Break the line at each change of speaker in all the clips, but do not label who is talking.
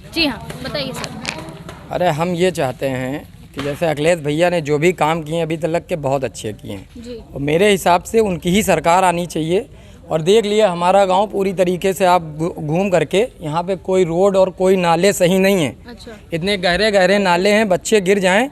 जी हाँ, बताइए सर।
अरे हम ये चाहते हैं कि जैसे अखिलेश भैया ने जो भी काम किए अभी तक के बहुत अच्छे किए हैं
जी।
और मेरे हिसाब से उनकी ही सरकार आनी चाहिए। और देख लिए हमारा गांव पूरी तरीके से आप घूम करके यहाँ पे कोई रोड और कोई नाले सही नहीं है।
अच्छा।
इतने गहरे गहरे नाले हैं, बच्चे गिर जाएं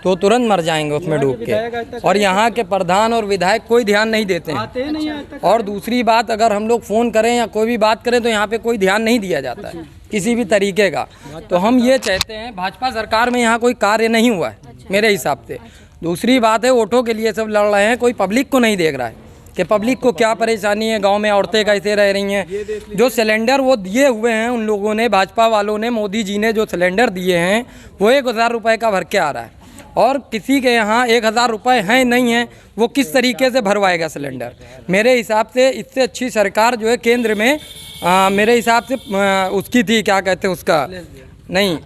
तो तुरंत मर जाएंगे उसमें डूब के। और यहाँ के प्रधान और विधायक कोई ध्यान नहीं देते हैं। और दूसरी बात, अगर हम लोग फ़ोन करें या कोई भी बात करें तो यहाँ पे कोई ध्यान नहीं दिया जाता है किसी भी तरीके का। तो हम ये चाहते हैं, भाजपा सरकार में यहाँ कोई कार्य नहीं हुआ है मेरे हिसाब से। दूसरी बात है, वोटों के लिए सब लड़ रहे हैं, कोई पब्लिक को नहीं देख रहा है कि पब्लिक को क्या परेशानी है, गांव में औरतें कैसे रह रही हैं। जो सिलेंडर वो दिए हुए हैं उन लोगों ने, भाजपा वालों ने, मोदी जी ने जो सिलेंडर दिए हैं वो 1000 रुपये का भर के आ रहा है। और किसी के यहाँ 1000 रुपये हैं नहीं है, वो किस तरीके से भरवाएगा सिलेंडर। मेरे हिसाब से इससे अच्छी सरकार जो है केंद्र में मेरे हिसाब से उसकी थी, क्या कहते हैं उसका, नहीं,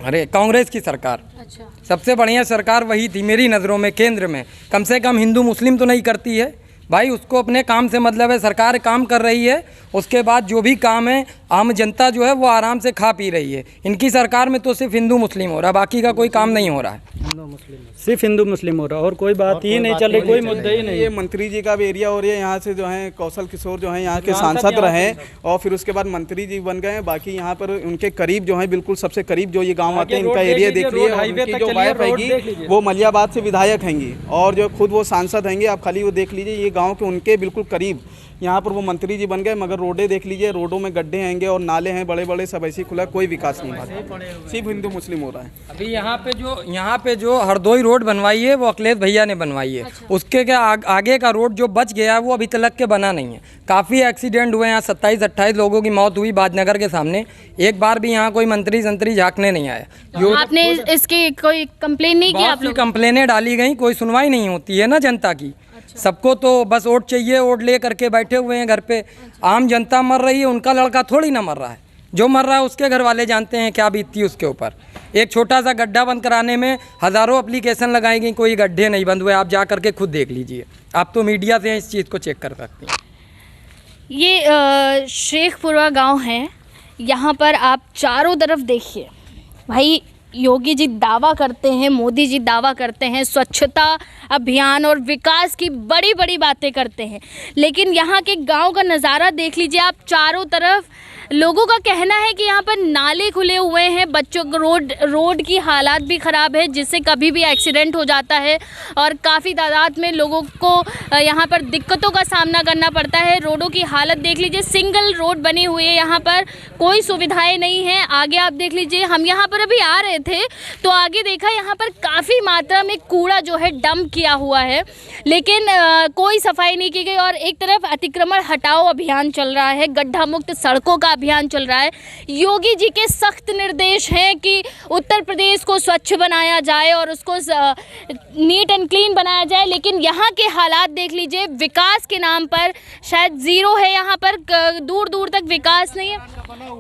अरे कांग्रेस की सरकार।
अच्छा।
सबसे बढ़िया सरकार वही थी मेरी नज़रों में केंद्र में। कम से कम हिंदू मुस्लिम तो नहीं करती है भाई, उसको अपने काम से मतलब है। सरकार काम कर रही है, उसके बाद जो भी काम है आम जनता जो है वो आराम से खा पी रही है। इनकी सरकार में तो सिर्फ हिंदू मुस्लिम हो रहा है, बाकी का कोई काम नहीं हो रहा है।
सिर्फ हिंदू मुस्लिम हो रहा है और कोई बात ही नहीं चल रही, कोई मुद्दा ही नहीं।
ये मंत्री जी का भी एरिया हो रही है। यहाँ से जो है कौशल किशोर जो है यहाँ के सांसद रहे और फिर उसके बाद मंत्री जी बन गए। बाकी यहाँ पर उनके करीब जो है, बिल्कुल सबसे करीब जो ये गांव आते हैं, इनका एरिया देख लीजिए। उनकी जो वाइफ हैगी वो मलियाबाद से विधायक हैंगी और जो खुद वो सांसद हैंगे। आप खाली वो देख लीजिए, ये गाँव के उनके बिल्कुल करीब यहाँ पर वो मंत्री जी बन गए। मगर रोडें देख लीजिए, रोडों में गड्ढे हैंगे और नाले हैं बड़े बड़े, सब ऐसे खुला, कोई विकास नहीं हुआ, सिर्फ हिंदू मुस्लिम हो रहा है।
अभी यहाँ पे जो हरदोई रोड बनवाई है वो अखिलेश भैया ने बनवाई है। अच्छा। उसके क्या आगे का रोड जो बच गया है वो अभी तक के बना नहीं है। काफ़ी एक्सीडेंट हुए हैं, 27-28 लोगों की मौत हुई बाजनगर के सामने। एक बार भी यहाँ कोई मंत्री संतरी झाँकने नहीं आया।
तो आपने इसकी कोई कंप्लेन नहीं की? आप लोग
कंप्लेनें डाली गई, कोई सुनवाई नहीं होती है ना जनता की। सबको तो बस वोट चाहिए, वोट ले करके बैठे हुए हैं घर पे। आम जनता मर रही है, उनका लड़का थोड़ी ना मर रहा है। जो मर रहा है उसके घर वाले जानते हैं क्या बीतती है उसके ऊपर। एक छोटा सा गड्ढा बंद कराने में हज़ारों एप्लीकेशन लगाई गई, कोई गड्ढे नहीं बंद हुए। आप जा करके खुद देख लीजिए, आप तो मीडिया से इस चीज़ को चेक कर सकते हैं।
ये शेखपुरा गांव है, यहाँ पर आप चारों तरफ देखिए भाई। योगी जी दावा करते हैं, मोदी जी दावा करते हैं, स्वच्छता अभियान और विकास की बड़ी बड़ी बातें करते हैं, लेकिन यहाँ के गांव का नज़ारा देख लीजिए आप। चारों तरफ लोगों का कहना है कि यहाँ पर नाले खुले हुए हैं, बच्चों को रोड की हालात भी ख़राब है, जिससे कभी भी एक्सीडेंट हो जाता है और काफ़ी तादाद में लोगों को यहाँ पर दिक्कतों का सामना करना पड़ता है। रोडों की हालत देख लीजिए, सिंगल रोड बनी हुई है, यहाँ पर कोई सुविधाएं नहीं है। आगे आप देख लीजिए, हम यहाँ पर अभी आ रहे थे तो आगे देखा यहाँ पर काफ़ी मात्रा में कूड़ा जो है डंप किया हुआ है, लेकिन कोई सफाई नहीं की गई। और एक तरफ अतिक्रमण हटाओ अभियान चल रहा है, गड्ढा मुक्त सड़कों का अभियान चल रहा है। योगी जी के सख्त निर्देश हैं कि उत्तर प्रदेश को स्वच्छ बनाया जाए और उसको नीट एंड क्लीन बनाया जाए, लेकिन यहाँ के हालात देख लीजिए। विकास के नाम पर शायद ज़ीरो है, यहाँ पर दूर दूर तक विकास नहीं है।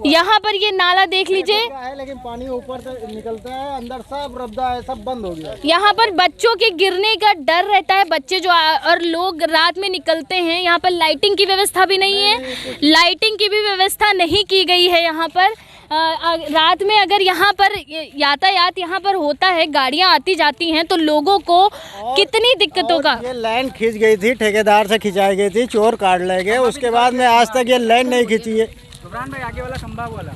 यहाँ पर ये नाला देख लीजिए,
लेकिन पानी ऊपर से निकलता है, अंदर सब रब्दा है, सब बंद हो गया।
यहाँ पर बच्चों के गिरने का डर रहता है, बच्चे जो और लोग रात में निकलते हैं। यहाँ पर लाइटिंग की व्यवस्था भी नहीं है, लाइटिंग की भी व्यवस्था नहीं की गई है यहाँ पर। रात में अगर यहाँ पर यातायात यहाँ पर होता है, गाड़ियाँ आती जाती हैं, तो लोगों को कितनी दिक्कतों का।
ये लाइन खींच गई थी, ठेकेदार से खिंचाई गई थी, चोर काट ले गए। उसके बाद में आज तक ये लाइन नहीं खींची है। भाई आगे वाला खंबा वाला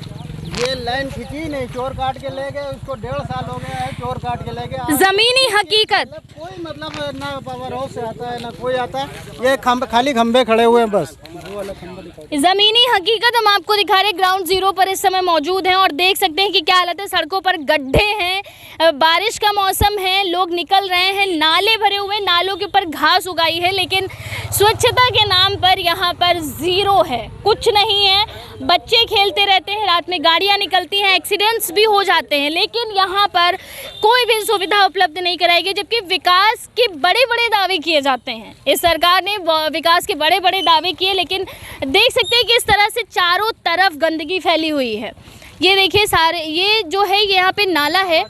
ये लाइन खींची नहीं, चोर काट के ले गए। उसको 1.5 साल हो गया है, चोर काट के ले गए।
जमीनी हकीकत,
कोई मतलब ना पावर हाउस से आता है ना कोई आता है। ये खाली खंबे खड़े हुए हैं बस।
ज़मीनी हकीकत हम आपको दिखा रहे हैं। ग्राउंड जीरो पर इस समय मौजूद हैं और देख सकते हैं कि क्या हालत है। सड़कों पर गड्ढे हैं, बारिश का मौसम है, लोग निकल रहे हैं, नाले भरे हुए, नालों के ऊपर घास उगाई है, लेकिन स्वच्छता के नाम पर यहाँ पर ज़ीरो है, कुछ नहीं है। बच्चे खेलते रहते हैं, रात में गाड़ियाँ निकलती हैं, एक्सीडेंट्स भी हो जाते हैं, लेकिन यहाँ पर कोई भी सुविधा उपलब्ध नहीं कराई गई। जबकि विकास के बड़े बड़े दावे किए जाते हैं, इस सरकार ने विकास के बड़े बड़े दावे किए, लेकिन देख सकते हैं कि इस तरह से चारों तरफ गंदगी फैली हुई है। ये देखिए सारे, ये जो है यहाँ पे नाला है,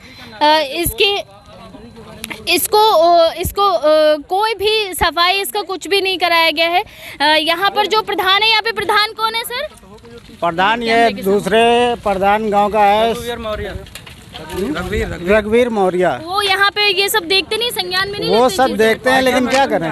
इसको कोई भी सफाई इसका कुछ भी नहीं कराया गया है। यहाँ पर जो प्रधान है, यहाँ पे प्रधान कौन है सर?
प्रधान ये दूसरे प्रधान गांव का है, रघुवीर मौर्य।
वो यहाँ पे ये सब देखते नहीं, संज्ञान में नहीं
वो
लेते
सब
चीजें?
देखते हैं, लेकिन क्या करें।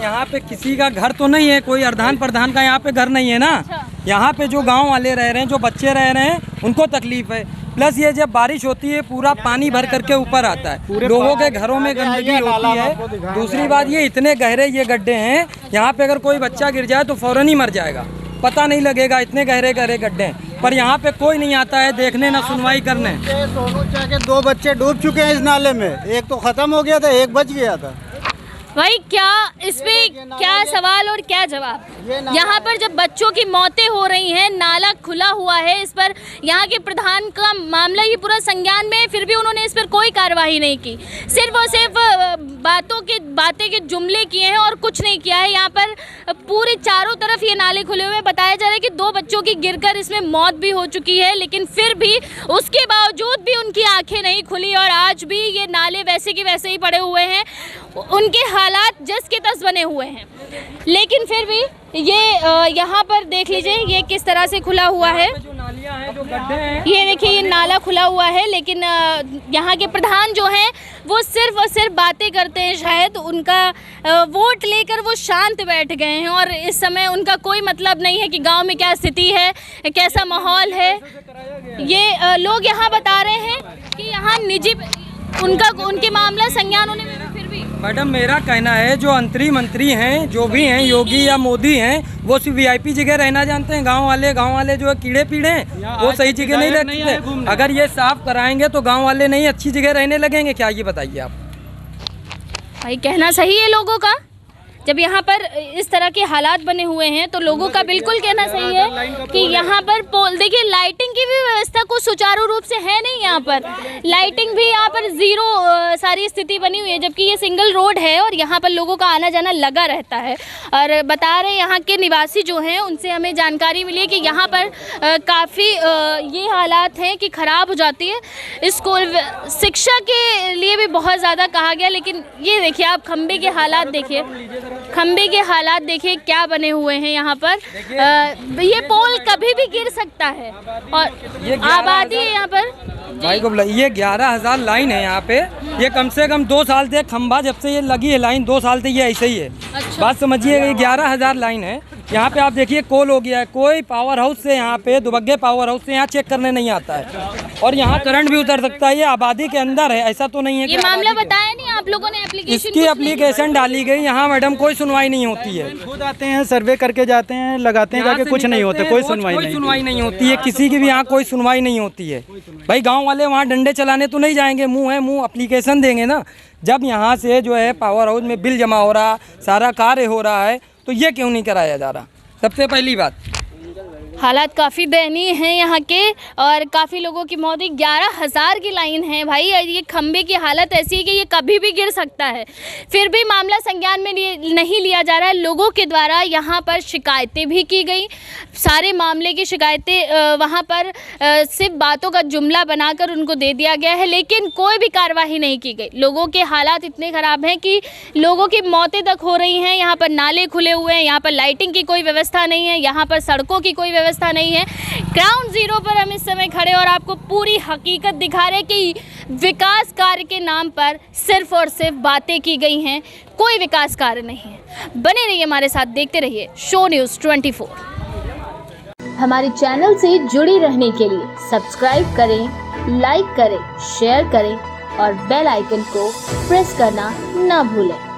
यहाँ पे किसी का घर तो नहीं है, कोई अर्धान प्रधान का यहाँ पे घर नहीं है ना। यहाँ पे जो गांव वाले रह रहे हैं, जो बच्चे रह रहे हैं, उनको तकलीफ है। प्लस ये जब बारिश होती है पूरा पानी भर करके ऊपर आता है, लोगों के घरों में गंदगी होती है। दूसरी बात ये इतने गहरे ये गड्ढे हैं, यहाँ पे अगर कोई बच्चा गिर जाए तो फौरन ही मर जाएगा, पता नहीं लगेगा, इतने गहरे गहरे गड्ढे हैं। पर यहाँ पे कोई नहीं आता है देखने ना सुनवाई करने।
सोनू चा के 2 बच्चे डूब चुके हैं इस नाले में, एक तो खत्म हो गया था, एक बच गया था।
भाई क्या इस पे क्या सवाल और क्या जवाब? यहाँ पर जब बच्चों की मौतें हो रही हैं, नाला खुला हुआ है, इस पर यहाँ के प्रधान का मामला ही पूरा संज्ञान में है, फिर भी उन्होंने इस पर कोई कार्रवाई नहीं की। सिर्फ और सिर्फ बातें के जुमले किए हैं और कुछ नहीं किया है। यहाँ पर पूरे चारों तरफ ये नाले खुले हुए हैं। बताया जा रहा है कि 2 बच्चों की गिरकर इसमें मौत भी हो चुकी है, लेकिन फिर भी उसके बावजूद भी उनकी आंखें नहीं खुली और आज भी ये नाले वैसे के वैसे ही पड़े हुए हैं। उनके हालात जस के तस बने हुए हैं, लेकिन फिर भी ये यहाँ पर देख लीजिए ये किस तरह से खुला हुआ है।
जो नालियाँ हैं, जो गड्ढे हैं,
ये देखिए ये नाला खुला हुआ है, लेकिन यहाँ के प्रधान जो हैं वो सिर्फ और सिर्फ बातें करते हैं। शायद उनका वोट लेकर वो शांत बैठ गए हैं और इस समय उनका कोई मतलब नहीं है कि गांव में क्या स्थिति है, कैसा माहौल है। ये लोग यहाँ बता रहे हैं कि यहाँ निजी उनके मामला संज्ञान होने में फिर भी।
मैडम मेरा कहना है जो मंत्री हैं, जो भी हैं, योगी या मोदी हैं, वो सिर्फ वीआईपी जगह रहना जानते हैं। गांव वाले जो है कीड़े पीड़े हैं, वो सही जगह नहीं रहते। अगर ये साफ कराएंगे तो गांव वाले नहीं अच्छी जगह रहने लगेंगे क्या, ये बताइए आप।
भाई कहना सही है लोगों का, जब यहाँ पर इस तरह के हालात बने हुए हैं तो लोगों का बिल्कुल कहना सही है कि यहाँ पर पोल देखिए, लाइटिंग की भी व्यवस्था कुछ सुचारू रूप से है नहीं। यहाँ पर लाइटिंग भी यहाँ पर ज़ीरो सारी स्थिति बनी हुई है, जबकि ये सिंगल रोड है और यहाँ पर लोगों का आना जाना लगा रहता है। और बता रहे यहाँ के निवासी जो हैं उनसे हमें जानकारी मिली है कि यहाँ पर काफ़ी ये हालात हैं कि ख़राब हो जाती है। स्कूल शिक्षा के लिए भी बहुत ज़्यादा कहा गया, लेकिन ये देखिए आप खंबे के हालात देखिए, खंबे के हालात देखिए क्या बने हुए हैं यहाँ पर। ये पोल कभी भी गिर सकता है और आबादी है यहाँ पर।
भाई को ये 11,000 लाइन है यहाँ पे। ये कम से कम 2 साल से खंबा जब से ये लगी है लाइन, 2 साल से ये ऐसे ही है।
अच्छा।
बात समझिए, ये 11,000 लाइन है यहाँ पे। आप देखिए कोल हो गया है, कोई पावर हाउस से यहाँ पे दुबग्गे पावर हाउस से यहाँ चेक करने नहीं आता है और यहाँ करंट भी उतर सकता है। ये आबादी के अंदर है, ऐसा तो नहीं है।
ये मामला बताया नहीं आप लोगों ने, एप्लीकेशन
इसकी एप्लीकेशन डाली गई, यहाँ मैडम कोई सुनवाई नहीं होती है।
खुद आते हैं, सर्वे करके जाते हैं, लगाते हैं, जाके कुछ नहीं होता, कोई सुनवाई
नहीं होती है। किसी की भी यहाँ कोई सुनवाई नहीं होती है। भाई गांव वाले वहाँ डंडे चलाने तो नहीं जाएंगे, मुंह है मुंह एप्लीकेशन देंगे ना। जब यहाँ से जो है पावर हाउस में बिल जमा हो रहा, सारा कार्य हो रहा है, तो ये क्यों नहीं कराया जा रहा? सबसे पहली बात,
हालात काफ़ी दयनीय हैं यहाँ के और काफ़ी लोगों की मौत। 11,000 की लाइन है भाई, ये खंबे की हालत ऐसी है कि ये कभी भी गिर सकता है। फिर भी मामला संज्ञान में नहीं लिया जा रहा है। लोगों के द्वारा यहाँ पर शिकायतें भी की गई, सारे मामले की शिकायतें वहाँ पर सिर्फ बातों का जुमला बनाकर उनको दे दिया गया है, लेकिन कोई भी कार्रवाई नहीं की गई। लोगों के हालात इतने ख़राब हैं कि लोगों की मौतें तक हो रही हैं। यहाँ पर नाले खुले हुए हैं, यहाँ पर लाइटिंग की कोई व्यवस्था नहीं है, यहाँ पर सड़कों की कोई व्यवस्था नहीं है। ग्राउंड जीरो पर हम इस समय खड़े और आपको पूरी हकीकत दिखा रहे कि विकास कार्य के नाम पर सिर्फ और सिर्फ बातें की गई हैं, कोई विकास कार्य नहीं है। बने रहिए हमारे साथ, देखते रहिए शो न्यूज़ 24।
हमारे चैनल से जुड़े रहने के लिए सब्सक्राइब करें, लाइक करें, शेयर करें और बेल आइकन को प्रेस करना ना भूलें।